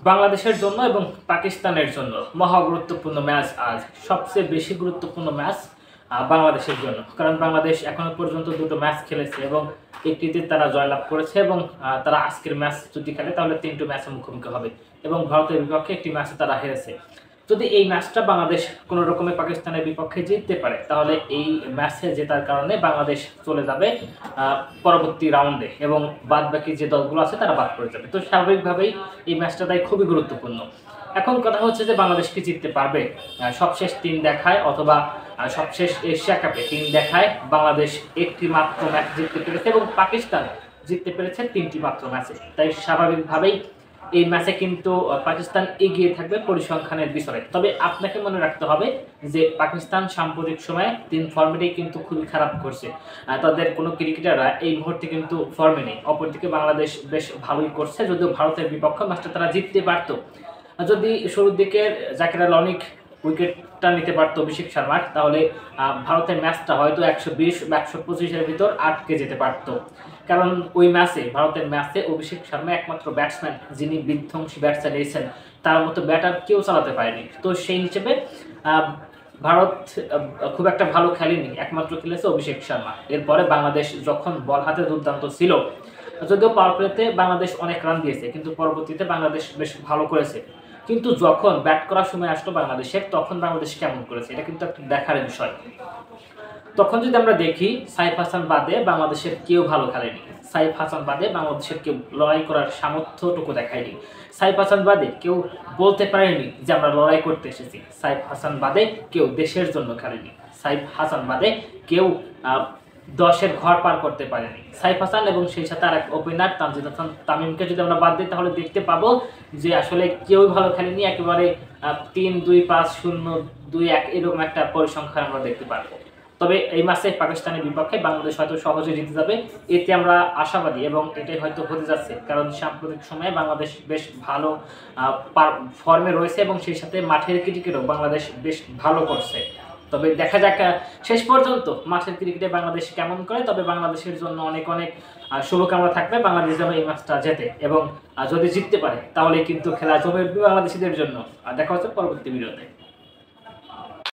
বাংলাদেশের জন্য এবং পাকিস্তানের জন্য মহা গুরুত্বপূর্ণ ম্যাচ আজ। সবচেয়ে বেশি গুরুত্বপূর্ণ ম্যাচ বাংলাদেশের জন্য, কারণ বাংলাদেশ এখনো পর্যন্ত দুটো ম্যাচ খেলেছে এবং একটিতে তারা জয়লাভ করেছে এবং তারা আজকের ম্যাচ যদি খেলে তাহলে 3টি ম্যাচে মুখোমুখি হবে এবং ভারতের বিপক্ষে একটি ম্যাচে তারা হেরেছে। যদি এই ম্যাচটা বাংলাদেশ কোনো রকমে পাকিস্তানের বিপক্ষে জিততে পারে তাহলে এই ম্যাচে জেতার কারণে বাংলাদেশ চলে যাবে পরবর্তী রাউন্ডে এবং বাদবাকি যে দলগুলো আছে তারা বাদ পড়ে যাবে। তো স্বাভাবিকভাবেই এই ম্যাচটা তাই খুবই গুরুত্বপূর্ণ। এখন কথা হচ্ছে যে বাংলাদেশ কি জিততে পারবে? সবশেষ 3 দেখায় অথবা সবশেষ এশিয়া কাপে 3 দেখায় বাংলাদেশ একটি মাত্র ম্যাচ জিততে পেরেছে এবং পাকিস্তান জিততে পেরেছে 3টি মাত্র ম্যাচে। তাই স্বাভাবিকভাবেই এই ম্যাচে কিন্তু পাকিস্তান এগিয়ে থাকবে পরিসংখ্যানের বিষয়ে। তবে আপনাকে মনে রাখতে হবে যে পাকিস্তান সাম্প্রতিক সময়ে 3 ফর্মেটেই কিন্তু খুবই খারাপ করছে। তাদের কোনো ক্রিকেটাররা এই মুহূর্তে কিন্তু ফর্মে নেই। অপরদিকে বাংলাদেশ বেশ ভালোই করছে, যদিও ভারতের বিপক্ষে ম্যাচটা তারা জিততে পারত যদি শুরুর দিকে জাকির আল অনেক উইকেটটা নিতে পারতো অভিষেক শর্মার, তাহলে ভারতের ম্যাচটা হয়তো 120 বা 125-এর ভিতর আটকে যেতে পারত। কারণ ওই ম্যাচে ভারতের ম্যাচে অভিষেক শর্মা একমাত্র ব্যাটসম্যান যিনি বিধ্বংসী ব্যাট চালিয়েছেন, তার মতো ব্যাটার কেউ চালাতে পারেনি। তো সেই হিসেবে ভারত খুব একটা ভালো খেলেনি, একমাত্র খেলেছে অভিষেক শর্মা। এরপরে বাংলাদেশ যখন বল হাতে দুর্দান্ত ছিল, যদিও পাওয়ার প্লেতে বাংলাদেশ অনেক রান দিয়েছে কিন্তু পরবর্তীতে বাংলাদেশ বেশ ভালো করেছে। কিন্তু যখন ব্যাট করার সময় আসলো বাংলাদেশের, তখন বাংলাদেশ কেমন করেছে এটা কিন্তু একটা দেখার বিষয়। তখন যদি আমরা দেখি সাইফ হাসান বাদে বাংলাদেশের কেউ ভালো খেলেনি। সাইফ হাসান বাদে বাংলাদেশের কেউ লড়াই করার সামর্থ্যটুকু দেখায়নি। সাইফ হাসান বাদে কেউ বলতে পারেনি যে আমরা লড়াই করতে এসেছি। সাইফ হাসান বাদে কেউ দেশের জন্য খেলেনি। সাইফ হাসান বাদে কেউ 10-এর ঘর পার করতে পারেনি। সাইফ হাসান এবং সেই সাথে আর এক ওপেনার তানজিদ হাসান তামিমকে যদি আমরা বাদ দিই তাহলে দেখতে পাবো যে আসলে কেউই ভালো খেলেনি। একেবারে 3-2-5-0-2-1 এরকম একটা পরিসংখ্যান আমরা দেখতে পারবো। তবে এই ম্যাচে পাকিস্তানের বিপক্ষে বাংলাদেশ হয়তো সহজে জিতে যাবে, এতে আমরা আশাবাদী এবং এটাই হয়তো হতে যাচ্ছে। কারণ সাম্প্রতিক সময়ে বাংলাদেশ বেশ ভালো ফর্মে রয়েছে এবং সেই সাথে মাঠের ক্রিকেটও বাংলাদেশ বেশ ভালো করছে। তবে দেখা যাক শেষ পর্যন্ত মাঠের ক্রিকেটে বাংলাদেশ কেমন করে। তবে বাংলাদেশের জন্য অনেক অনেক শুভকামনা থাকবে, বাংলাদেশ যেন এই ম্যাচটা জেতে এবং যদি জিততে পারে তাহলে কিন্তু খেলা জমে উঠবে বাংলাদেশিদের জন্য। দেখা হচ্ছে পরবর্তী ভিডিওতে।